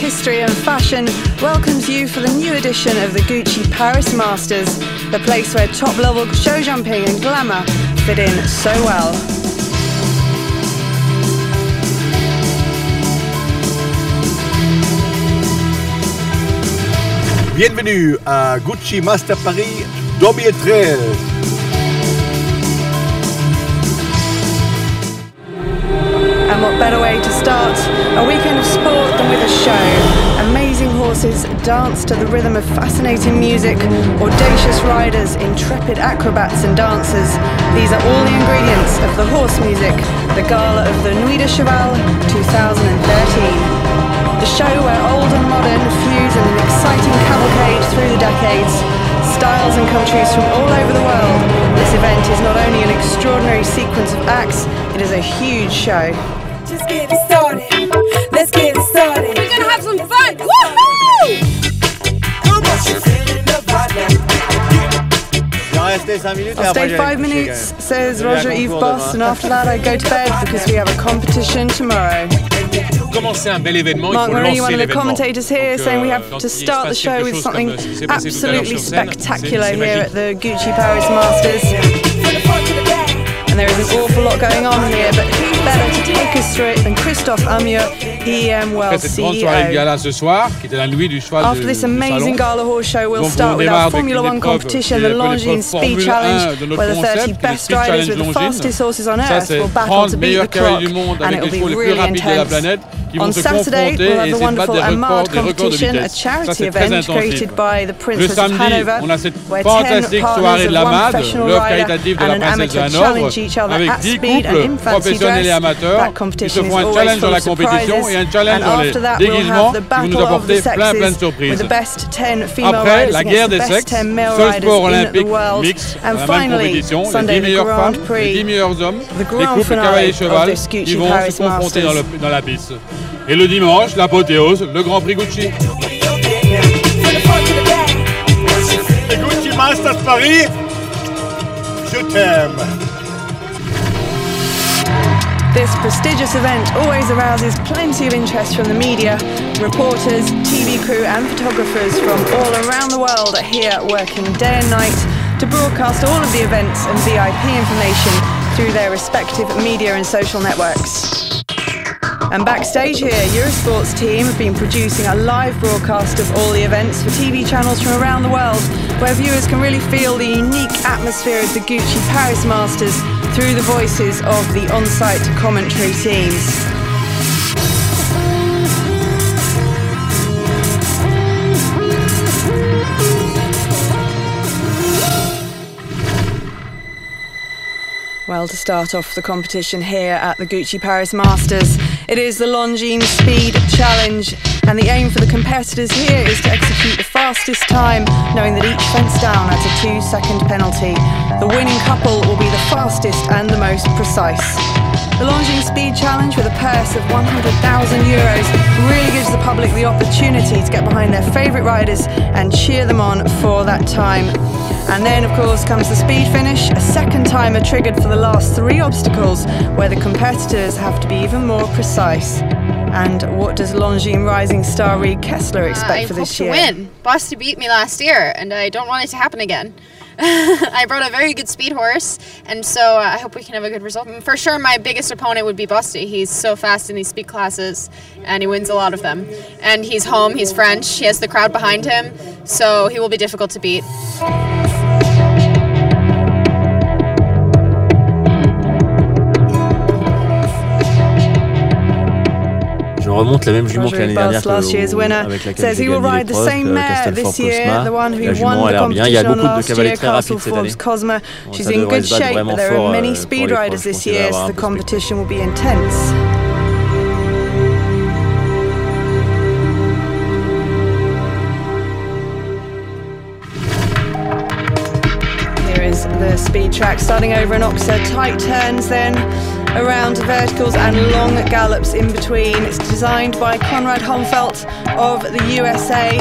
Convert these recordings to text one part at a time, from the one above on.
history and fashion welcomes you for the new edition of the Gucci Paris Masters, the place where top-level show jumping and glamour fit in so well. Bienvenue à Gucci Master Paris 2013. And what better way to start a weekend of sport than with a show? Amazing horses dance to the rhythm of fascinating music, audacious riders, intrepid acrobats and dancers. These are all the ingredients of the horse music, the gala of the Nuit de Cheval 2013. The show where old and modern fuse in an exciting cavalcade through the decades. Styles and countries from all over the world. This event is not only an extraordinary sequence of acts, it is a huge show. Just get it started. Let's get it started. We're gonna have some fun. Woohoo! I'll stay 5 minutes, says Roger Yves Boss, and after that I go to bed because we have a competition tomorrow. Marc Marie, one of the commentators here, saying we have to start the show with something absolutely spectacular here at the Gucci Paris Masters. And there is an awful lot going on here, but who's better to take us through it than Christophe Amur, EMWorld CEO. After this amazing gala horse show, we'll start with our Formula One competition, the Longines Speed Challenge, where the 30 best riders with the fastest horses on earth will battle to beat the clock, and it will be really intense. On Saturday, we'll have the wonderful Amard competition, a charity event created by the Princess of Hanover, where 10 partners of one professional rider and an amateur challenge each other at speed and in fancy dress. That competition is always full of surprises. And after that, we'll have the battle of the sexes with the best 10 female riders against the best 10 male riders in the world. And finally, Sunday, the Grand Prix, the grand finale of this Gucci Paris Masters. Et le dimanche, l'apothéose, le Grand Prix Gucci. Gucci Masters Paris, je t'aime. This prestigious event always arouses plenty of interest from the media. Reporters, TV crew and photographers from all around the world are here working day and night to broadcast all of the events and VIP information through their respective media and social networks. And backstage here, Eurosport's team have been producing a live broadcast of all the events for TV channels from around the world, where viewers can really feel the unique atmosphere of the Gucci Paris Masters through the voices of the on-site commentary teams. Well, to start off the competition here at the Gucci Paris Masters, it is the Longines Speed Challenge, and the aim for the competitors here is to execute the fastest time, knowing that each fence down adds a 2-second penalty. The winning couple will be the fastest and the most precise. The Longines Speed Challenge, with a purse of €100,000, really gives the public the opportunity to get behind their favourite riders and cheer them on for that time. And then, of course, comes the speed finish, a second timer triggered for the last 3 obstacles, where the competitors have to be even more precise. And what does Longines rising star Reed Kessler expect for this year? I hope to win. Basti beat me last year, and I don't want it to happen again. I brought a very good speed horse, and so I hope we can have a good result. For sure, my biggest opponent would be Basti. He's so fast in these speed classes, and he wins a lot of them. And he's home, he's French, he has the crowd behind him, so he will be difficult to beat. remonte la même jument que l'année dernière last year's winner says he will ride the same mare this year, the one who won the competition on last year, Castle Forbes Cosma. She's in good shape, but there are many speed riders this year, so the competition will be intense. The speed track starting over an Oxer, tight turns then around verticals and long gallops in between. It's designed by Conrad Humfeldt of the USA.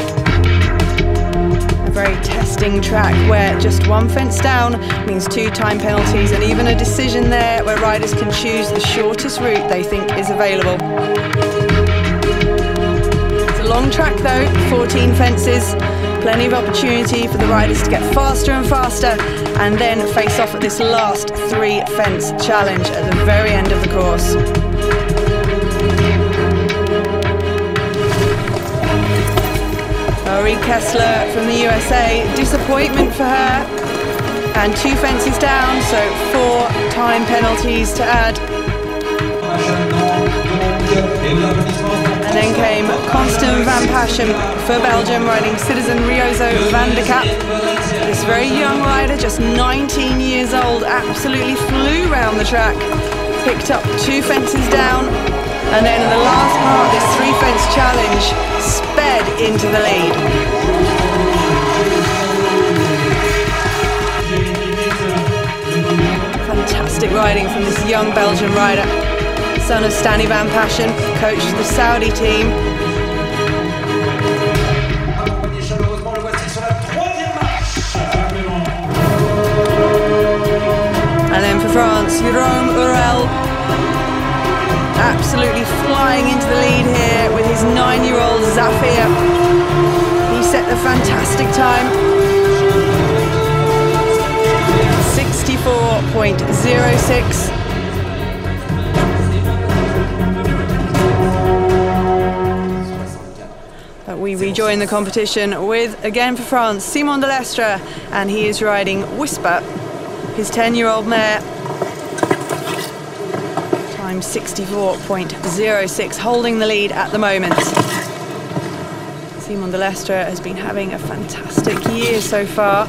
A very testing track where just one fence down means 2 time penalties and even a decision there where riders can choose the shortest route they think is available. long track though, 14 fences, plenty of opportunity for the riders to get faster and faster and then face off at this last 3 fence challenge at the very end of the course. Marie Kessler from the USA, disappointment for her, and 2 fences down, so 4 time penalties to add. And then came Constant Van Passion for Belgium, riding Citizen Riozo van der Kap. This very young rider, just 19 years old, absolutely flew round the track, picked up 2 fences down, and then in the last part, this 3 fence challenge sped into the lead. Fantastic riding from this young Belgian rider, son of Stanny Van Passion, coached the Saudi team. And then for France, Jérôme Urel, absolutely flying into the lead here with his 9-year-old Zafir. He set a fantastic time, 64.06. But we rejoin the competition with, again for France, Simon Delestre, and he is riding Whisper, his 10-year-old mare. Time 64.06, holding the lead at the moment. Simon Delestre has been having a fantastic year so far,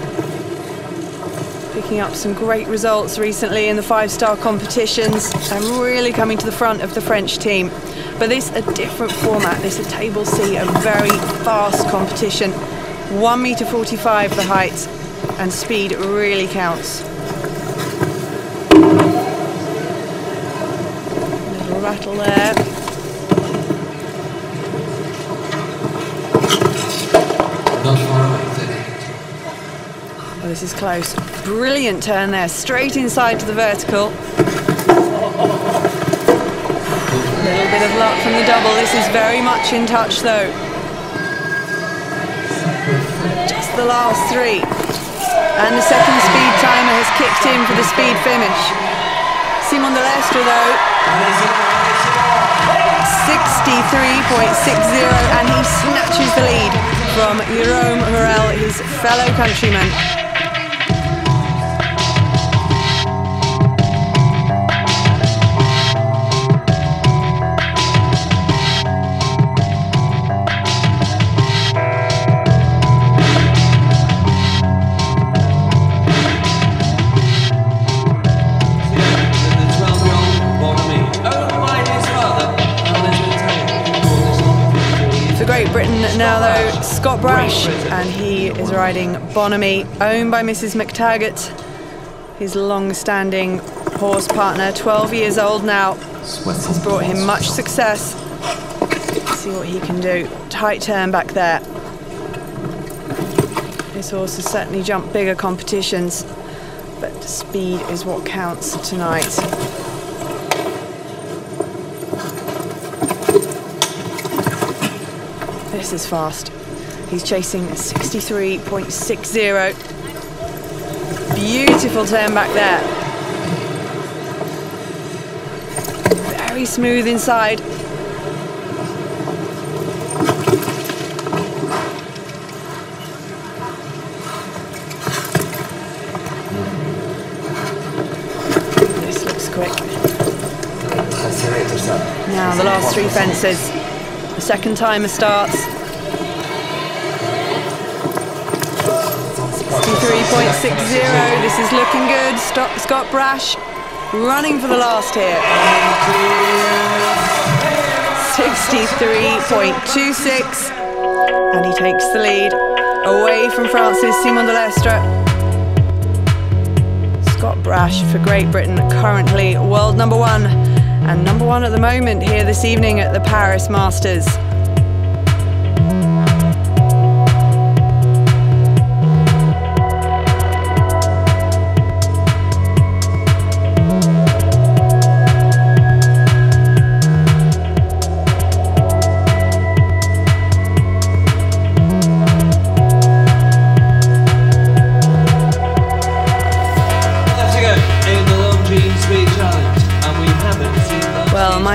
picking up some great results recently in the 5-star competitions and really coming to the front of the French team. But this a different format, this a Table C, a very fast competition. 1.45 m the height, and speed really counts. Little rattle there. Oh, this is close. Brilliant turn there, straight inside to the vertical. A little bit of luck from the double. This is very much in touch though. Just the last 3. And the second speed timer has kicked in for the speed finish. Simon Delestre though, 63.60, and he snatches the lead from Jérôme Urel, his fellow countryman. Great Britain now though, Scott Brash, and he is riding Bonamy, owned by Mrs. McTaggart, his long-standing horse partner, 12 years old now. This has brought him much success. Let's see what he can do. Tight turn back there. This horse has certainly jumped bigger competitions, but speed is what counts tonight. This is fast. He's chasing 63.60. Beautiful turn back there. Very smooth inside. This looks quick. Now the last 3 fences. The second timer starts. 63.60, this is looking good. Scott Brash running for the last here. 63.26, and he takes the lead away from France's Simon Delestre. Scott Brash for Great Britain, currently world #1 and #1 at the moment here this evening at the Paris Masters.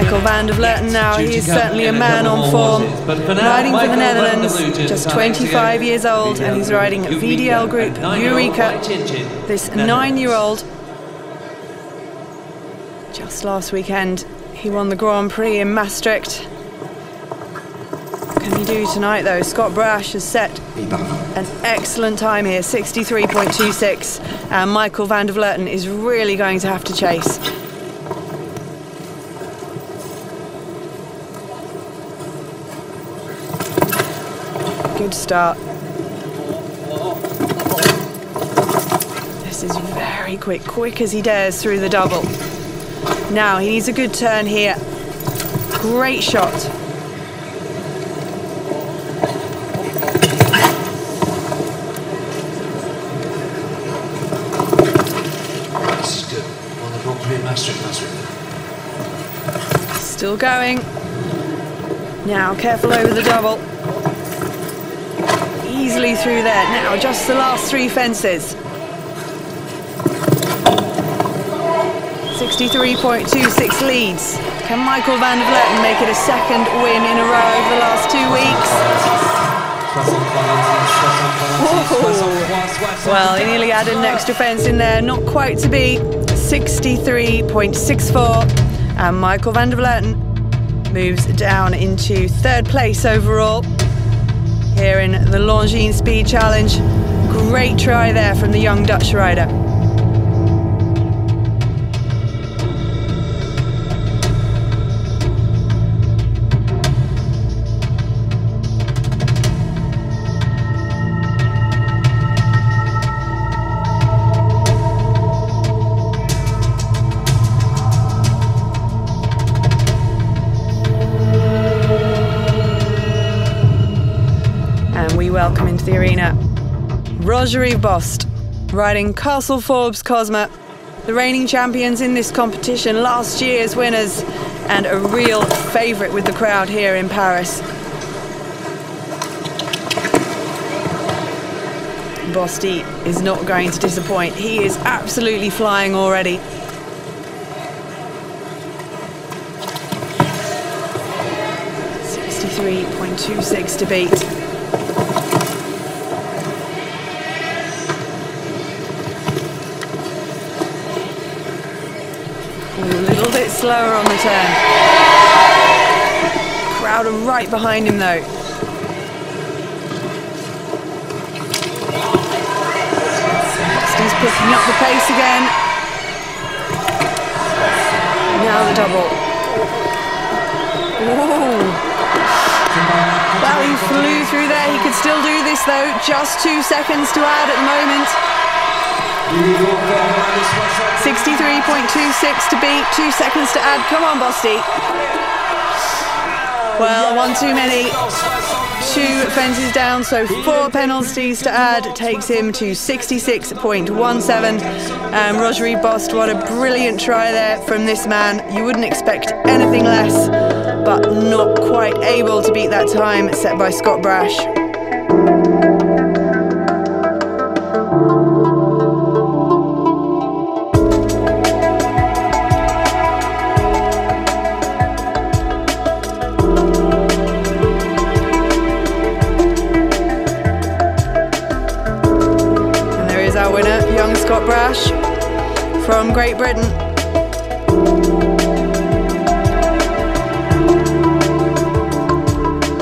Michael van der Vleuten now, he is certainly a man on form. Riding for the Netherlands, just 25 years old, and he's riding VDL Group Eureka, this 9-year-old. Just last weekend, he won the Grand Prix in Maastricht. What can he do tonight though? Scott Brash has set an excellent time here, 63.26, and Michael van der Vleuten is really going to have to chase. Good start. This is very quick, quick as he dares through the double. Now he needs a good turn here. Great shot. This is good. On the Grand Prix Maastricht last week. Still going. Now careful over the double. Easily through there. Now just the last 3 fences. 63.26 leads. Can Michael van der Vleuten make it a second win in a row over the last 2 weeks? Ooh. Well, he nearly added an extra fence in there. Not quite to be. 63.64. And Michael van der Vleuten moves down into 3rd place overall here in the Longines Speed Challenge. Great try there from the young Dutch rider. Welcome into the arena, Roger-Yves Bost, riding Castle Forbes Cosma, the reigning champions in this competition, last year's winners, and a real favourite with the crowd here in Paris. Bosty is not going to disappoint. He is absolutely flying already. .26 to beat. A little bit slower on the turn. Crowd are right behind him though. Bosty's picking up the pace again. Now the double. Whoa. Well, he flew through there. He could still do this though. Just 2 seconds to add at the moment. 63.26 to beat, 2 seconds to add. Come on, Bosty. Well, one too many. 2 fences down, so 4 penalties to add takes him to 66.17. And Roger-Yves Bost, what a brilliant try there from this man. You wouldn't expect anything less, but not quite able to beat that time set by Scott Brash. Scott Brash from Great Britain.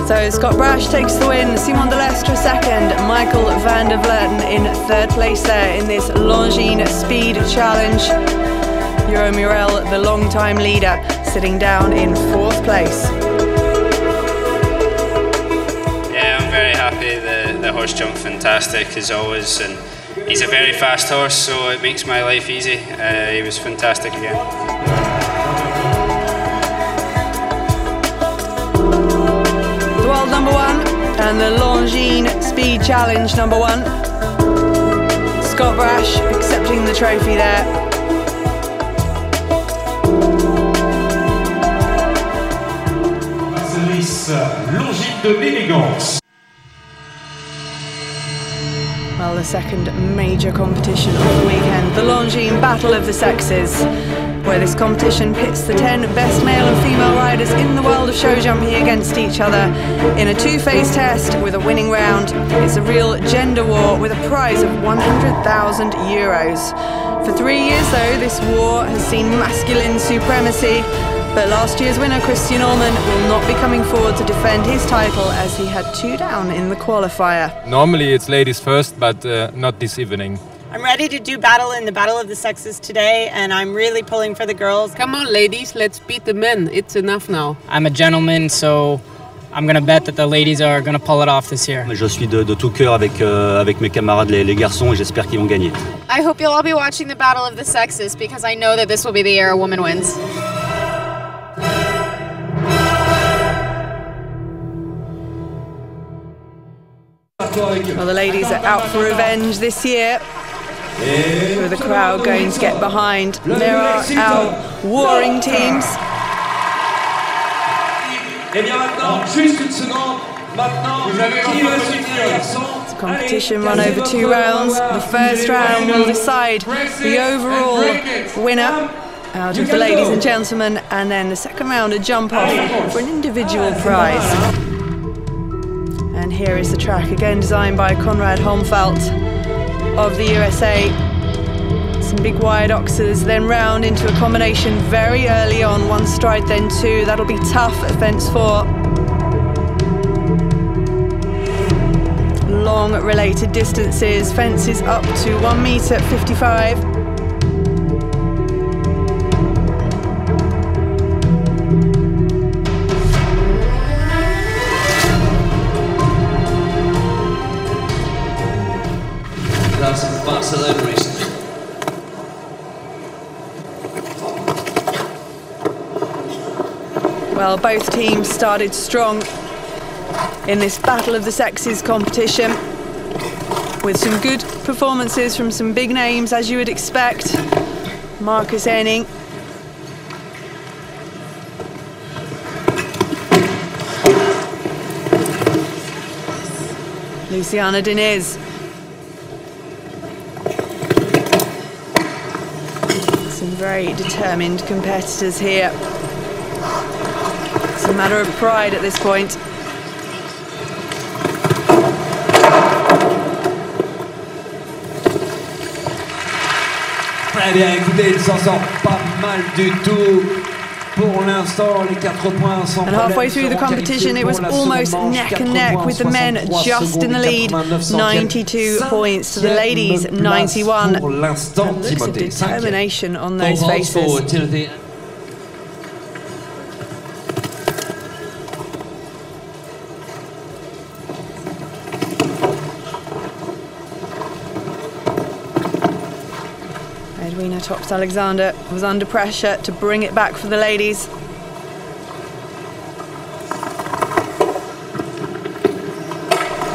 So Scott Brash takes the win, Simon Delestre second, Michael van der Vleuten in 3rd place there in this Longines Speed Challenge. Euro Murel, the long-time leader, sitting down in 4th place. Yeah, I'm very happy. The horse jumped fantastic as always, and he's a very fast horse, so it makes my life easy. He was fantastic again. The world #1 and the Longines Speed Challenge #1. Scott Brash accepting the trophy there. Longines de l'élégance. Well, the second major competition of the weekend, the Longines Battle of the Sexes. where this competition pits the 10 best male and female riders in the world of show jumping against each other in a two-phase test with a winning round. It's a real gender war with a prize of €100,000. For 3 years though, this war has seen masculine supremacy, but last year's winner Christian Ullmann will not be coming forward to defend his title as he had 2 down in the qualifier. Normally it's ladies first, but not this evening. I'm ready to do battle in the Battle of the Sexes today, and I'm really pulling for the girls. Come on ladies, let's beat the men. It's enough now. I'm a gentleman, so I'm gonna bet that the ladies are gonna pull it off this year. Je suis de tout cœur avec mes camarades les garçons et j'espère qu'ils vont gagner. I hope you'll all be watching the Battle of the Sexes because I know that this will be the year a woman wins. Well, the ladies are out for revenge this year. Who are the crowd going to get behind? There are our warring teams. It's a competition run over 2 rounds. The first round will decide the overall winner out of the ladies and gentlemen, and then the second round a jump off for an individual prize. And here is the track, again designed by Konrad Holmfeld of the USA. Some big wide oxes, then round into a combination very early on, 1 stride then 2. That'll be tough at fence 4. Long related distances, fences up to 1 meter 55. Barcelona recently. Well, both teams started strong in this Battle of the Sexes competition with some good performances from some big names, as you would expect. Marcus Enning, Luciana Diniz, some very determined competitors here. It's a matter of pride at this point. Très bien, écoutez, il s'en sort pas mal du tout. Pour l'instant, les 4 points sans problème. And halfway through the competition, it was almost neck and neck with the men just in the lead. 92 points to the ladies, 91. And looks of determination on those faces. Edwina Tops-Alexander was under pressure to bring it back for the ladies.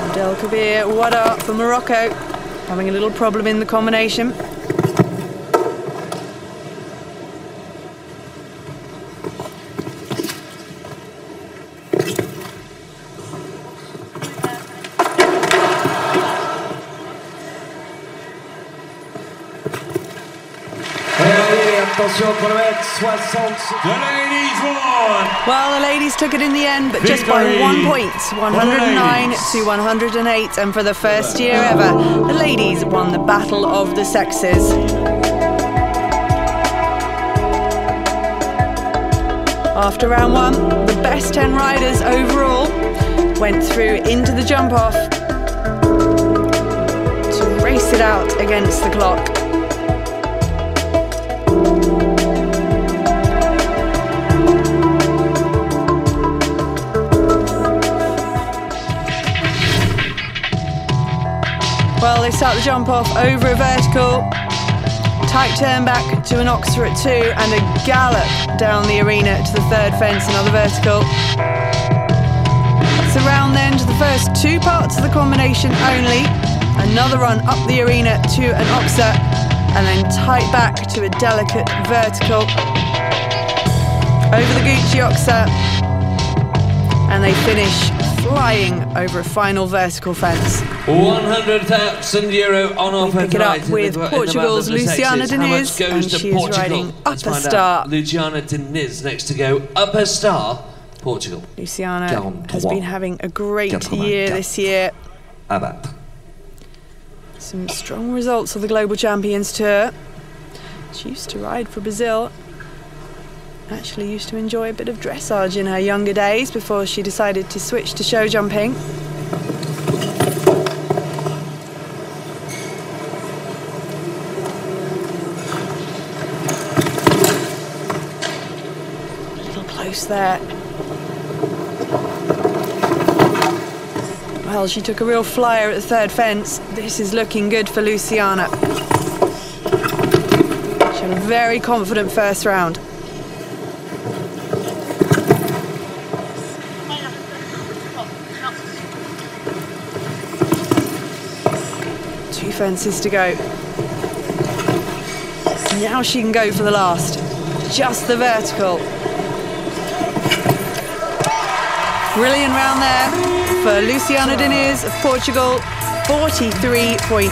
Abdel Kabir Wada for Morocco, having a little problem in the combination. Well, the ladies took it in the end, but just by 1 point, 109 to 108, and for the first year ever, the ladies won the Battle of the Sexes. After round 1, the best 10 riders overall went through into the jump-off to race it out against the clock. Well, they start the jump off over a vertical, tight turn back to an oxer at 2, and a gallop down the arena to the 3rd fence, another vertical. It's around then to the first 2 parts of the combination only, another run up the arena to an oxer, and then tight back to a delicate vertical. Over the Gucci oxer, and they finish flying over a final vertical fence. €100,000 on offer. We pick it up with Portugal's Luciana Diniz, and she is riding Upper Star. Luciana Diniz next to go. Upper Star, Portugal. Luciana has been having a great year this year. Some strong results of the Global Champions Tour. She used to ride for Brazil. Actually used to enjoy a bit of dressage in her younger days before she decided to switch to show jumping. A little close there. Well, she took a real flyer at the third fence. This is looking good for Luciana. She had a very confident first round. Two fences to go. Now she can go for the last. Just the vertical. Brilliant round there for Luciana Diniz of Portugal, 43.47.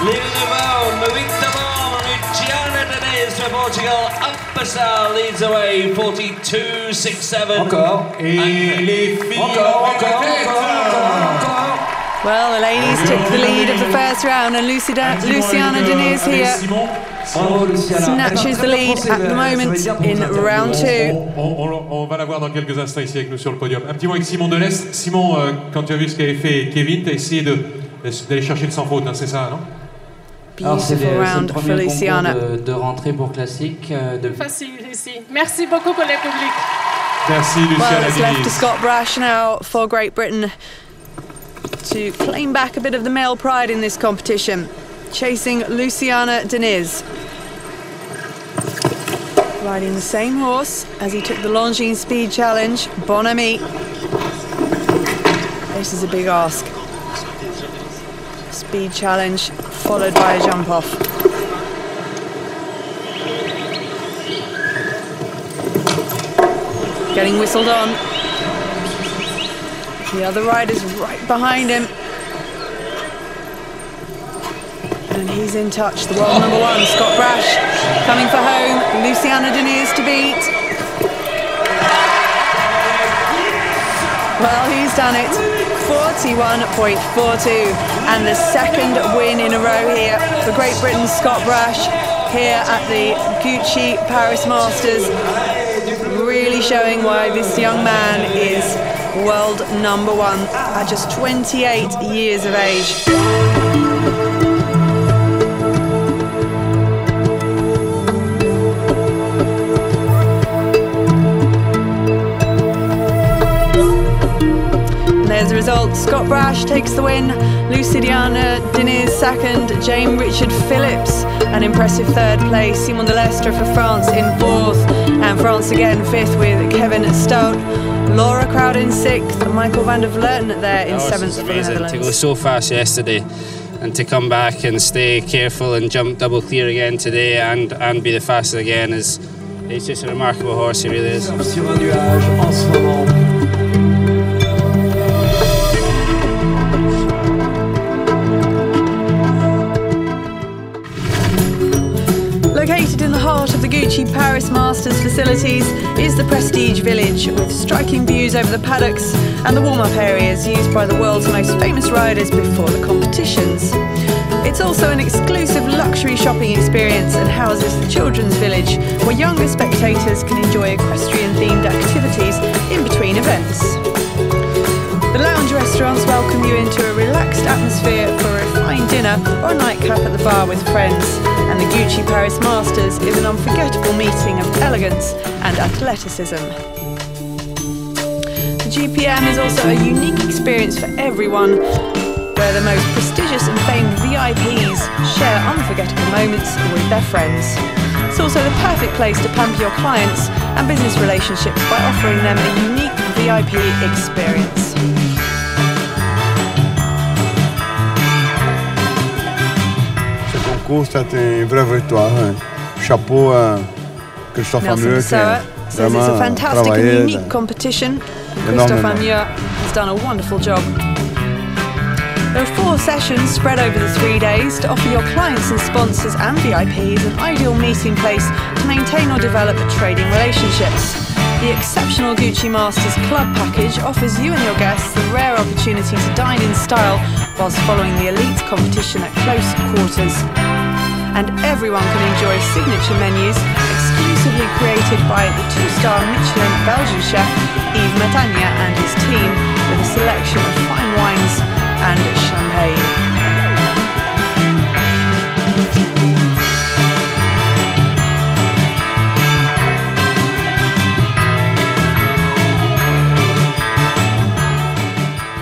Leading the ball, moving the ball, Luciana Diniz for Portugal. Upper Star leads away, 42.67. Encore. Et les filles. Encore. Well, the ladies took the lead of the first round, and Luciana Diniz here snatches the lead at the moment in round 2. On va la voir dans quelques instants ici avec nous sur le podium. Un petit mot avec Simon Delestre. Simon, quand tu as vu ce qu'avait fait Kevin, tu as essayé d'aller chercher le sans faute, hein, c'est ça, non? Alors c'est le premier concours de rentrée pour classique. Facile ici. Merci beaucoup pour le public. Merci Luciana Diniz. Well, it's left to Scott Brash now for Great Britain to claim back a bit of the male pride in this competition, chasing Luciana Diniz. Riding the same horse as he took the Longines Speed Challenge, Bon Ami. This is a big ask. Speed Challenge followed by a jump off. Getting whistled on. The other rider's right behind him. And he's in touch, the world number 1, Scott Brash, coming for home. Luciana Diniz to beat. Well, he's done it. 41.42. And the second win in a row here for Great Britain's Scott Brash here at the Gucci Paris Masters. Really showing why this young man is world number 1 at just 28 years of age. And there's the result. Scott Brash takes the win, Luciana Diniz second, James Richard Phillips an impressive third place, Simon Delestre for France in 4th, and France again 5th with Kevin Stout. Laura Crowden 6th, Michael van der Vleuten there in 7th for the Netherlands. To go so fast yesterday and to come back and stay careful and jump double clear again today and be the fastest again it's just a remarkable horse, he really is. Sur un nuage en ce moment. Located in the heart of the Gucci Paris Masters facilities is the Prestige Village, with striking views over the paddocks and the warm-up areas used by the world's most famous riders before the competitions. It's also an exclusive luxury shopping experience and houses the Children's Village, where younger spectators can enjoy equestrian-themed activities in between events. The lounge restaurants welcome you into a relaxed atmosphere for a fine dinner or a nightcap at the bar with friends. And the Gucci Paris Masters is an unforgettable meeting of elegance and athleticism. The GPM is also a unique experience for everyone, where the most prestigious and famed VIPs share unforgettable moments with their friends. It's also the perfect place to pamper your clients and business relationships by offering them a unique VIP experience. C'est une vraie victoire. Chapeau à Christophe Ameux. Says it's a fantastic and unique competition. Christophe Amur has done a wonderful job. There are 4 sessions spread over the 3 days to offer your clients and sponsors and VIPs an ideal meeting place to maintain or develop trading relationships. The exceptional Gucci Masters Club package offers you and your guests the rare opportunity to dine in style whilst following the elite competition at close quarters. And everyone can enjoy signature menus exclusively created by the 2-star Michelin Belgian chef Yves Matania and his team, with a selection of fine wines and champagne.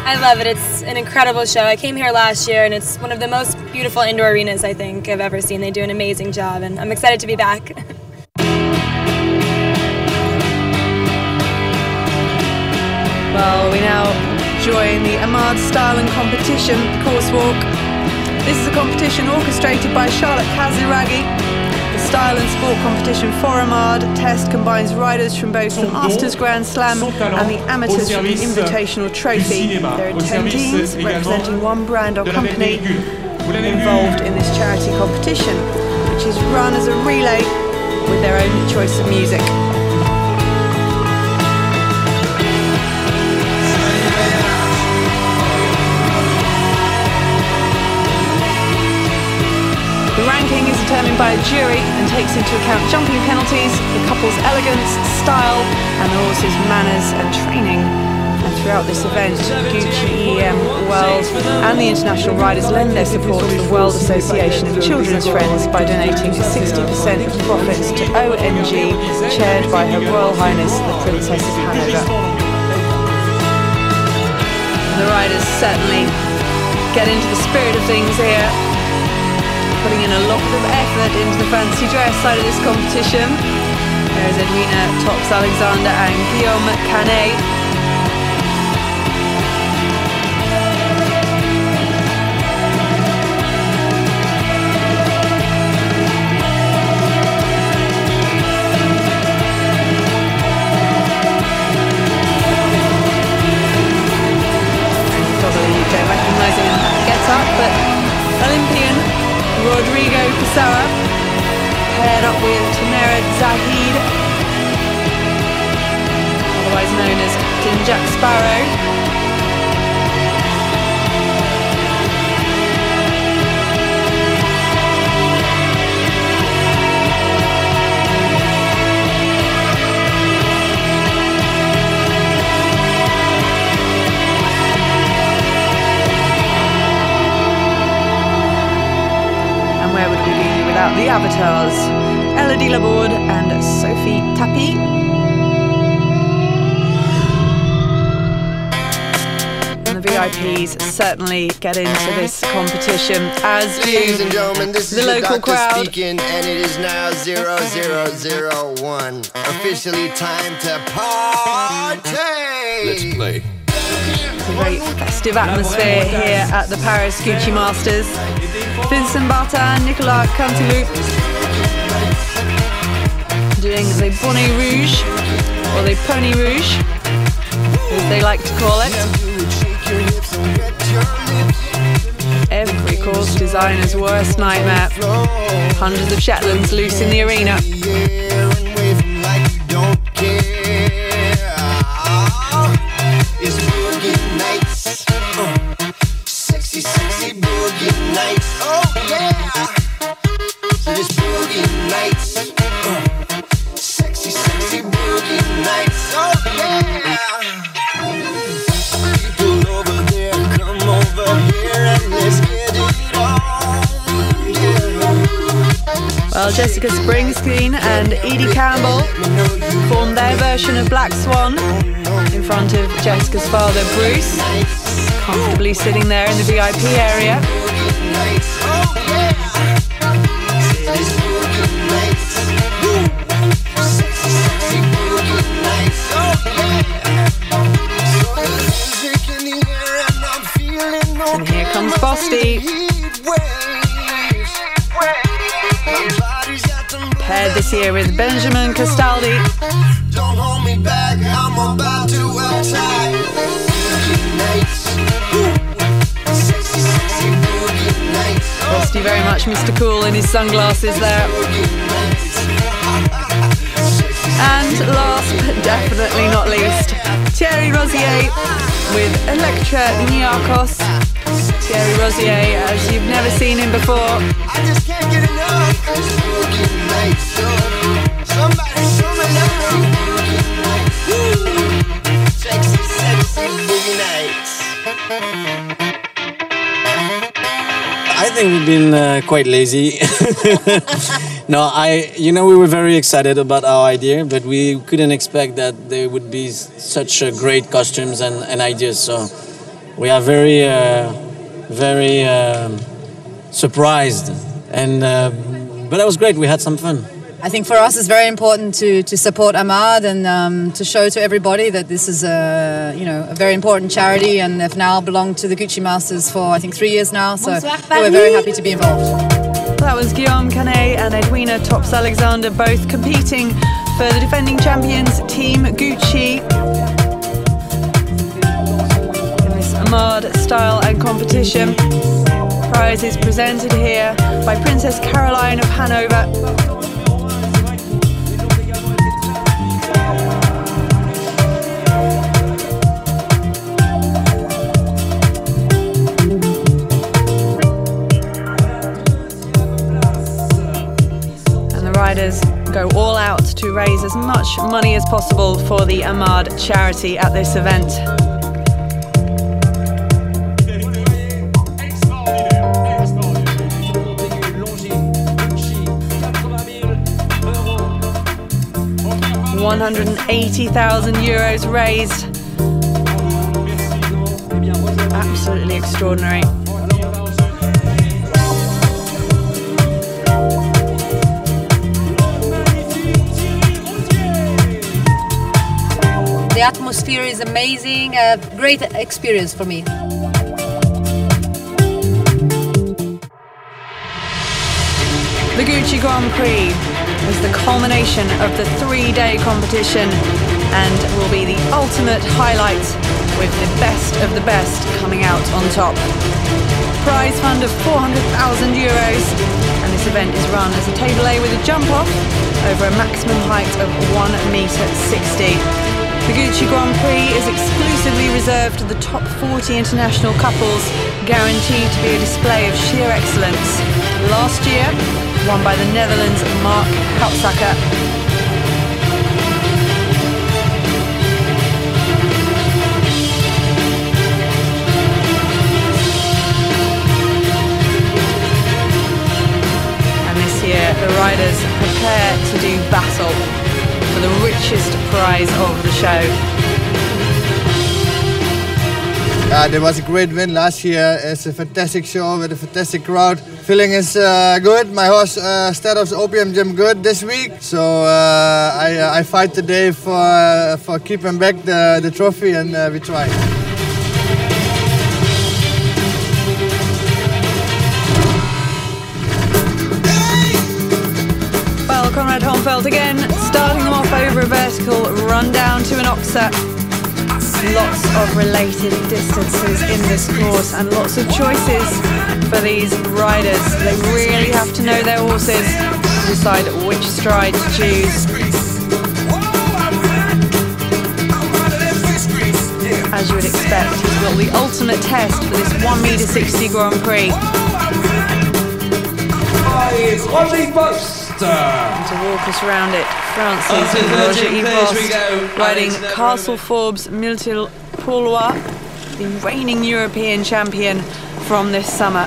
I love it. It's an incredible show. I came here last year and it's one of the most beautiful indoor arenas I think I've ever seen. They do an amazing job and I'm excited to be back. Well, we now join the Amard Style and Competition course walk. This is a competition orchestrated by Charlotte Casiraghi. The Style and Sport competition for Amard test combines riders from both the Masters Grand Slam and the Amateurs from the Invitational Trophy. There are 10 teams representing one brand or company involved in this charity competition, which is run as a relay with their own choice of music. The ranking is determined by a jury and takes into account jumping penalties, the couple's elegance, style, and the horse's manners and training. And throughout this event, Gucci EM World and the international riders lend their support to the World Association of Children's Friends by donating 60% of profits to ONG, chaired by Her Royal Highness the Princess of Hanover. The riders certainly get into the spirit of things here, putting in a lot of effort into the fancy dress side of this competition. There's Edwina Tops-Alexander and Guillaume Canet. Probably you don't recognise him in that get-up, but Olympian Rodrigo Pessoa, paired up with Tamara Zahid, otherwise known as Captain Jack Sparrow. Where would we be without the avatars? Elodie Laborde and Sophie Tapie. And the VIPs certainly get into this competition, as do Ladies and gentlemen, this the is local your doctor crowd. speaking, and it is now 0001. Officially time to party. Let's play. It's a very festive atmosphere here at the Paris Gucci Masters. Vincent Bartin, Nicolas Canteloup doing the Bonnet Rouge, or the Pony Rouge, as they like to call it. Every course designer's worst nightmare. Hundreds of Shetlands loose in the arena. Sexy, sexy boogie nights. Oh yeah. So this boogie nights. Sexy, sexy boogie nights. Oh yeah. People over there, come over here and let's get it on. Yeah. Well, Jessica Springsteen and Edie Campbell formed their version of Black Swan in front of Jessica's father, Bruce, comfortably sitting there in the VIP area. And here comes Bosty, paired this year with Benjamin Castaldi. Don't hold me back, I'm about to attack. Boogie nights. Sexy, sexy boogie nights. Thank you very much, Mr. Cool, in his sunglasses there. And last but definitely not least, Thierry Rozier with Elektra Niarchos. Thierry Rozier, as you've never seen him before. I just can't get enough. Boogie nights. Somebody show me love. Sexy, sexy boogie nights. I think we've been quite lazy. No, we were very excited about our idea, but we couldn't expect that there would be such great costumes and ideas. So we are very, very surprised, but that was great. We had some fun. I think for us it's very important to support Ahmad and to show to everybody that this is a very important charity, and they've now belonged to the Gucci Masters for I think 3 years now. So we're very happy to be involved. That was Guillaume Canet and Edwina Tops-Alexander, both competing for the defending champions Team Gucci in this Ahmad style and competition. Prize is presented here by Princess Caroline of Hanover. Riders go all out to raise as much money as possible for the Ahmad charity at this event. €180,000 raised. Absolutely extraordinary. The atmosphere is amazing, a great experience for me. The Gucci Grand Prix is the culmination of the 3-day competition and will be the ultimate highlight, with the best of the best coming out on top. Prize fund of €400,000, and this event is run as a table A with a jump off over a maximum height of 1.60 m. The Gucci Grand Prix is exclusively reserved to the top 40 international couples, guaranteed to be a display of sheer excellence. Last year, won by the Netherlands' Mark Houtzakker. And this year, the riders prepare to do battle for the richest prize of the show. There was a great win last year. It's a fantastic show with a fantastic crowd. Feeling is good. My horse Stados Opium Gym good this week. So I fight today for keeping back the trophy, and we try. Conrad Holmfeld again, starting them off over a vertical, run down to an oxer. Lots of related distances in this course and lots of choices for these riders. They really have to know their horses to decide which stride to choose. As you would expect, he's got the ultimate test for this 1.60 m Grand Prix. And to walk us around it, Francis and Roger Evost riding Castle Forbes Miltil Paulois, the reigning European champion from this summer.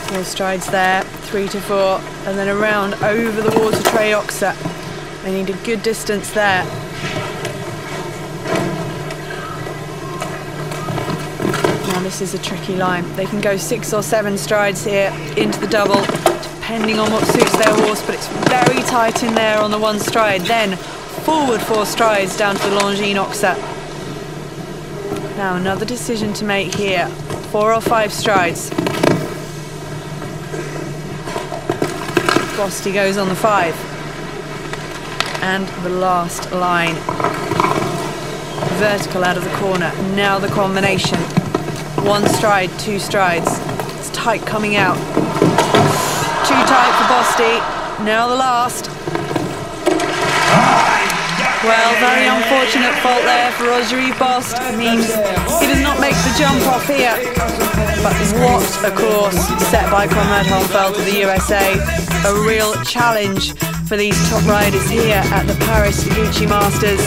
Four strides there, 3 to 4, and then around over the water tray oxer. They need a good distance there. Now this is a tricky line. They can go 6 or 7 strides here into the double, depending on what suits their horse, but it's very tight in there on the one stride. Then forward 4 strides down to the Longines oxer. Now another decision to make here. 4 or 5 strides. Bosty goes on the 5. And the last line. Vertical out of the corner. Now the combination. 1 stride, 2 strides. It's tight coming out. Too tight for Bosty. Now the last. Well, very unfortunate fault there for Roger-Yves Bost. Means he does not make the jump off here. But what a course set by Conrad Holmfeld of the USA. A real challenge for these top riders here at the Paris Gucci Masters.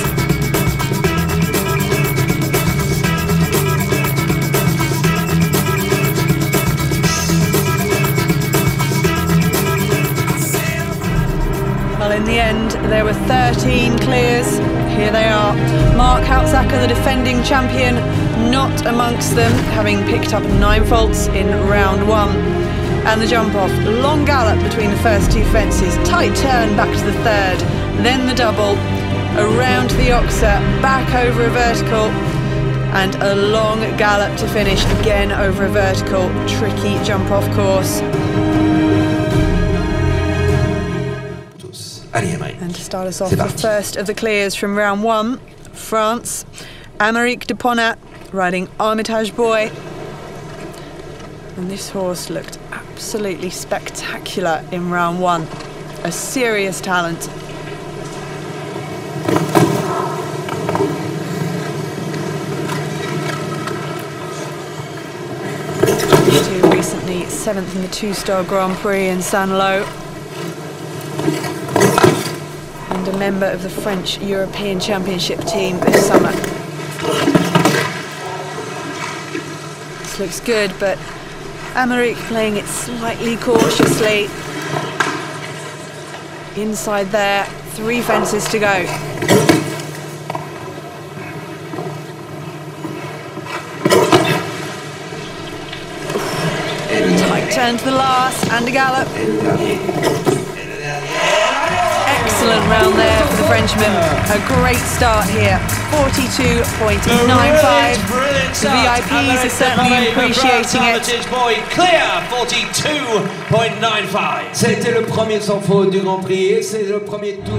Well, in the end, there were 13 clears. Here they are. Mark Hautzacker, the defending champion, not amongst them, having picked up 9 faults in round 1. And the jump off, long gallop between the first 2 fences, tight turn back to the 3rd, then the double, around the Oxa, back over a vertical, and a long gallop to finish, again over a vertical, tricky jump off course. And to start us off, the first of the clears from round 1, France, Aymeric Duponnat riding Armitage Boy. And this horse looked absolutely spectacular in round 1. A serious talent. Recently 7th in the 2-star Grand Prix in Saint-Lô. And a member of the French European Championship team this summer. This looks good, but Aymeric playing it slightly cautiously. Inside there, 3 fences to go. Tight turn to the last, and a gallop. Excellent round there for the Frenchman. A great start here. 42.95. The VIPs are certainly appreciating it. Boy clear 42.95. C'était le premier sans faute du Grand Prix et c'est le premier tour.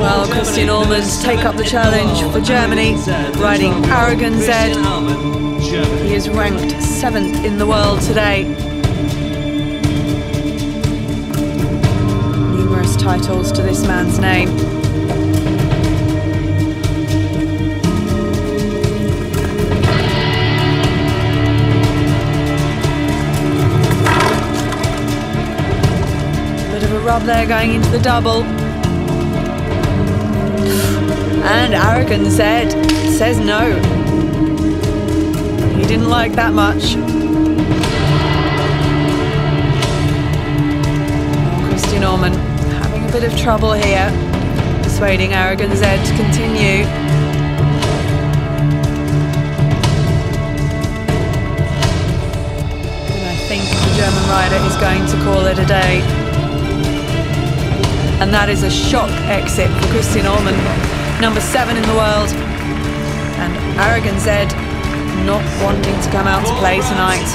Well, Christian Allman's take up the challenge for Germany, riding Aragon Z. He is ranked 7th in the world today. Numerous titles to this man's name. Rub there going into the double. And Aragon Z says no. He didn't like that much. Christian Allman having a bit of trouble here, persuading Aragon Z to continue. And I think the German rider is going to call it a day. And that is a shock exit for Christian Allman, number 7 in the world. And Aragon Z not wanting to come out to play tonight.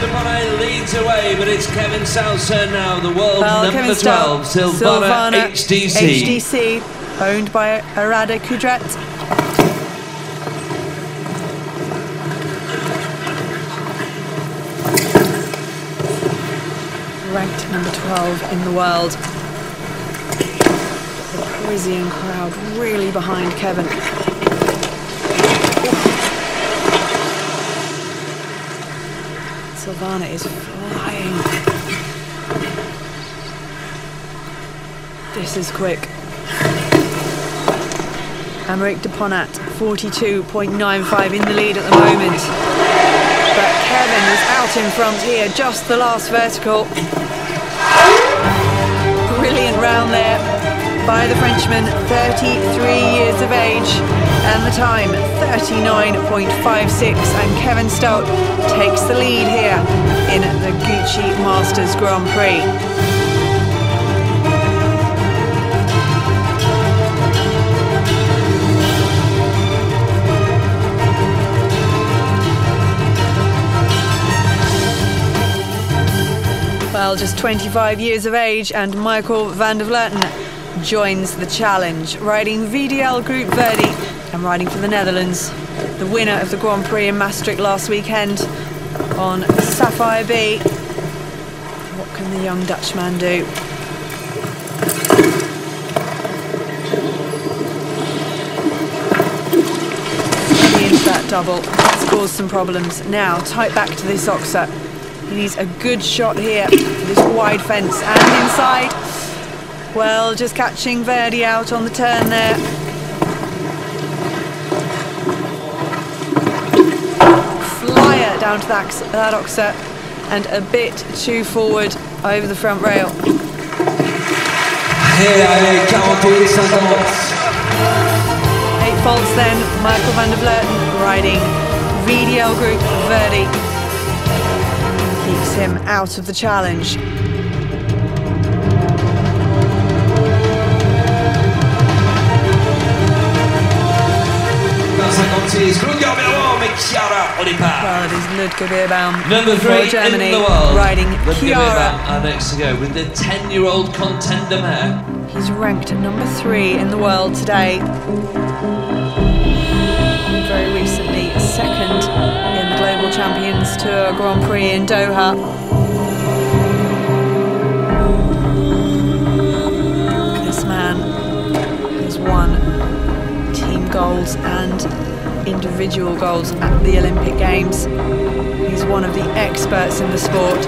Duponnat leads away, but it's Kevin Stahl's turn now. The world number 12, Silvana HDC. HDC, owned by Arada Kudret. Ranked number 12 in the world. Parisian crowd really behind Kevin. Silvana is flying. This is quick. Aymeric Duponnat, 42.95 in the lead at the moment. But Kevin is out out in front here, just the last vertical. Brilliant round there by the Frenchman, 33 years of age, and the time 39.56, and Kevin Stout takes the lead here in the Gucci Masters Grand Prix. Well, just 25 years of age, and Michael van der Vleuten joins the challenge, riding VDL Group Verdi and riding for the Netherlands. The winner of the Grand Prix in Maastricht last weekend on Sapphire B. What can the young Dutchman do? Into that double. It's caused some problems. Now, tight back to this Oxer. He needs a good shot here for this wide fence and inside. Well, just catching Verdi out on the turn there. Flyer down to that Oxer and a bit too forward over the front rail. 8 faults then, Michael van der Vleuten riding VDL Group Verdi. Keeps him out of the challenge. Well, it is Ludger Beerbaum Number 3 for Germany, in the world. riding Ludger Chiara. Beerbaum are next to go with the 10-year-old contender mare. He's ranked at number 3 in the world today. Very recently, second in the Global Champions Tour Grand Prix in Doha. This man has won team golds and individual golds at the Olympic Games. He's one of the experts in the sport.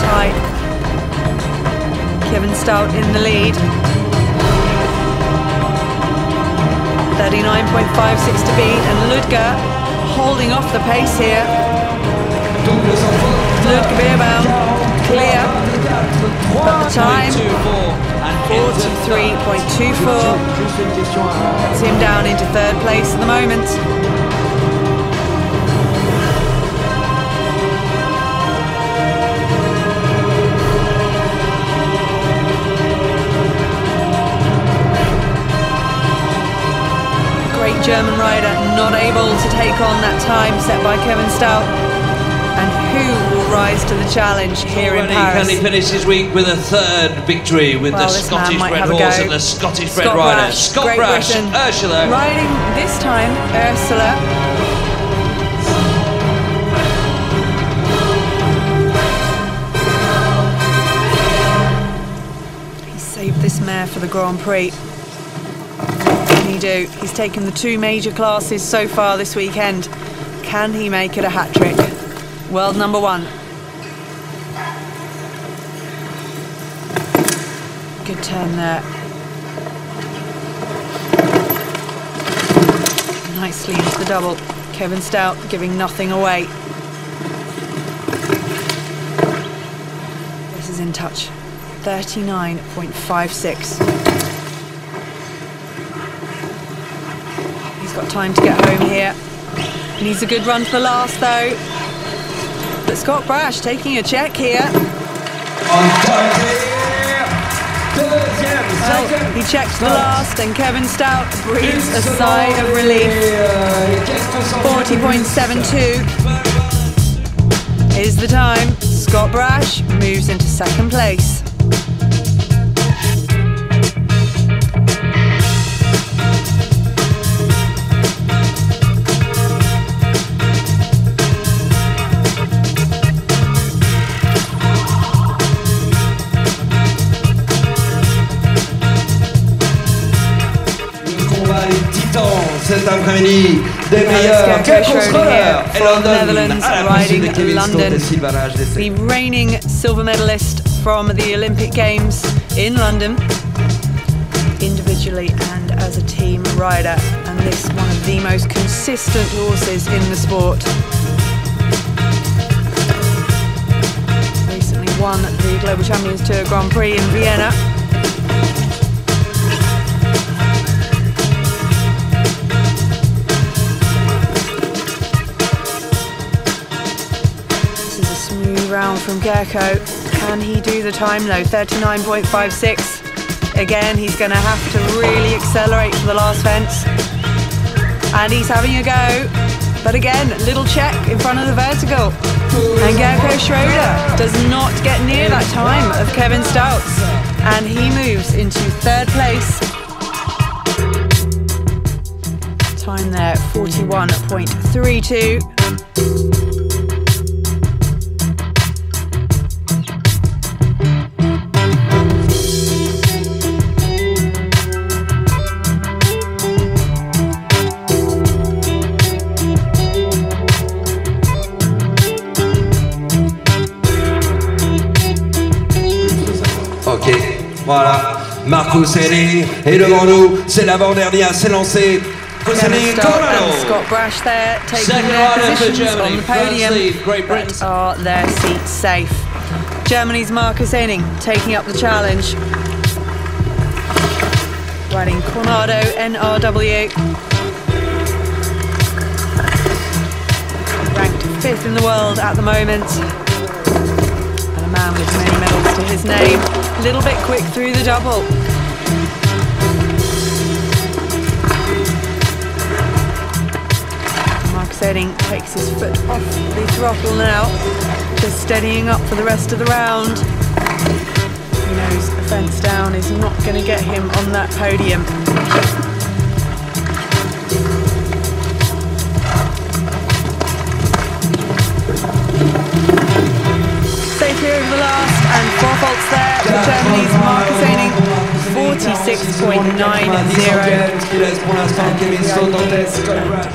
Tight. Kevin Stout in the lead. 39.56 to beat, and Ludger holding off the pace here. Ludger Beerbaum clear, but the time 43.24. That's him down into third place at the moment. German rider not able to take on that time set by Kevin Stout. And who will rise to the challenge here in Paris? Can he finish his week with a third victory with the Scottish bred horse and the Scottish bred rider? Scott Brash, Ursula. Riding this time, Ursula. He saved this mare for the Grand Prix. Do. He's taken the 2 major classes so far this weekend. Can he make it a hat-trick? World number 1. Good turn there. Nicely into the double. Kevin Stout giving nothing away. This is in touch. 39.56. Got time to get home here. Needs a good run for the last though. But Scott Brash taking a check here. Well, he checked the last and Kevin Stout breathes a sigh of relief. 40.72 is the time. Scott Brash moves into second place. cet après-midi des meilleurs course-rollers et London à la poursuite de Kevin Stott et Silvana HDC. The reigning silver medalist from the Olympic Games in London, individually and as a team rider, and this one of the most consistent horses in the sport. Recently won the Global Champions Tour Grand Prix in Vienna. This is a smooth round from Gerko. Can he do the time though? 39.56. Again, he's going to have to really accelerate for the last fence. And he's having a go. But again, little check in front of the vertical. And Gerko Schroeder does not get near that time of Kevin Stouts. And he moves into third place. Time there, 41.32. Ok, voilà. Marco Senni est devant nous. C'est l'avant-dernier, c'est lancé. Senni, Coronado. Scott Brash there taking their positions on the podium, but are their seats safe. Germany's Marcus Henning taking up the challenge. Riding Coronado NRW. Ranked 5th in the world at the moment. And a man with many medals to his name. A little bit quick through the double. Marcus Henning takes his foot off the throttle now, just steadying up for the rest of the round. He knows a fence down is not going to get him on that podium. Safe here over the last, and 4 faults there for Germany's Marcus Henning, 46.90.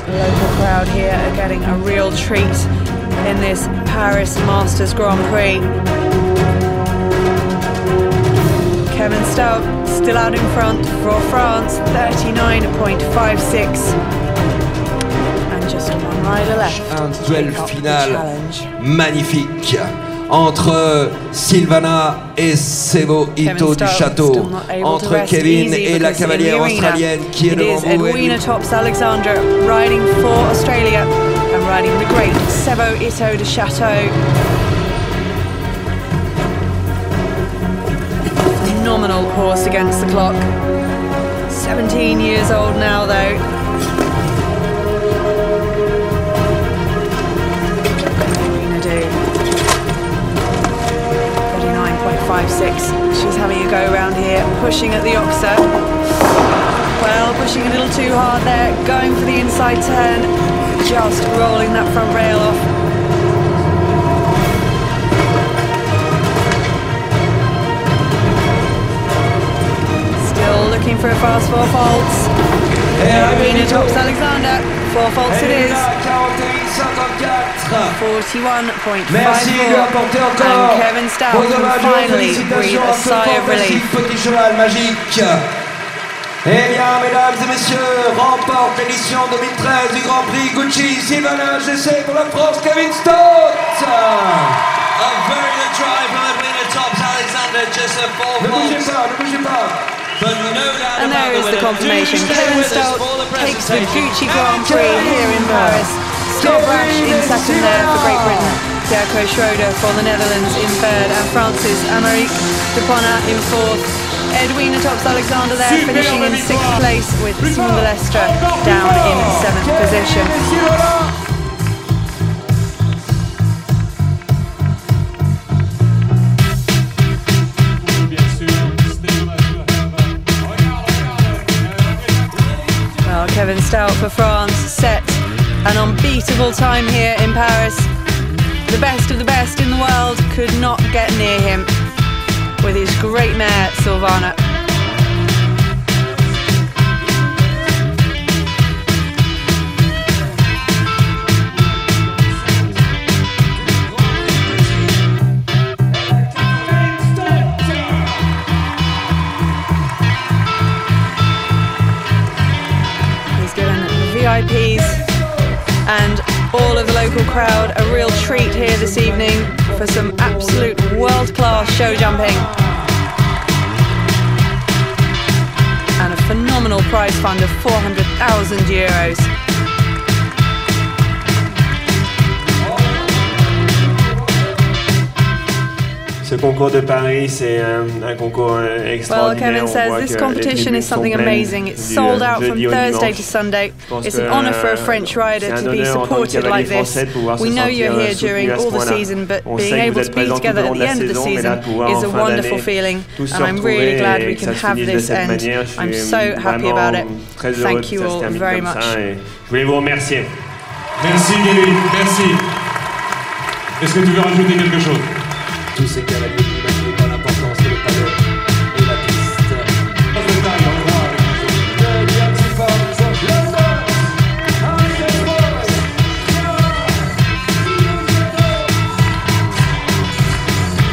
Local crowd here are getting a real treat in this Paris Masters Grand Prix. Kevin Stout still out in front for France, 39.56. And just one rider left. Un duel final magnifique entre Silvana et Sebo Ito du Château, entre Kevin et la cavalière australienne qui est devant vous. Edwina Tops-Alexandra riding for Australia and riding the great Sebo Ito du Château. Phenomenal horse against the clock. 17 years old now though. Edwina do. 39.56. She's having a go around here, pushing at the Oxer. Well, pushing a little too hard there, going for the inside turn, just rolling that front rail off. Still looking for a fast 4 faults. Edwina Tops-Alexandra, 4 faults it is. 41.54. Merci de lui apporter encore and Kevin Stout can finally breathe a sigh of relief. Petit cheval magique. Eh bien, mesdames et messieurs, remporte l'édition 2013 du Grand Prix Gucci Silvana HDC pour la France, Kevin Stott. A very good drive from Edwina Tops-Alexandra, just a 4 Ne bougez pas, ne bougez pas. And there is the confirmation. Kevin Stout takes the Gucci Grand Prix here in Paris. Scott Brash in second there for Great Britain. Gerko Schroeder for the Netherlands in third, and France's Amérique Dupont in fourth. Edwina Tops-Alexandra there finishing in 6th place with Simon Balestra down in 7th position. Well, Kevin Stout for France set an unbeatable time here in Paris. The best of the best in the world could not get near him with his great mare, Silvana. all of the local crowd. A real treat here this evening for some absolute world-class show jumping. And a phenomenal prize fund of €400,000. Ce concours de Paris, c'est un concours extraordinaire. Well, Kevin says this competition is something amazing. It's sold out from Thursday to Sunday. It's an honour for a French rider to be supported like this. We know you're here during all the season, but being able to be together at the end of the season is a wonderful feeling, and I'm really glad we can have this end. I'm so happy about it. Thank you all very much. Je voulais vous remercier. Merci Kevin, merci. Est-ce que tu veux rajouter quelque chose? Tous ces cavaliers n'imaginent pas l'importance que le panneau et la piste.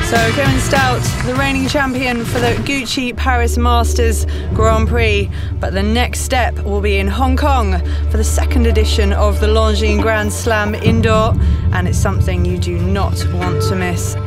So Kevin Stout, the reigning champion for the Gucci Paris Masters Grand Prix, but the next step will be in Hong Kong for the second edition of the Longines Grand Slam Indoor, and it's something you do not want to miss.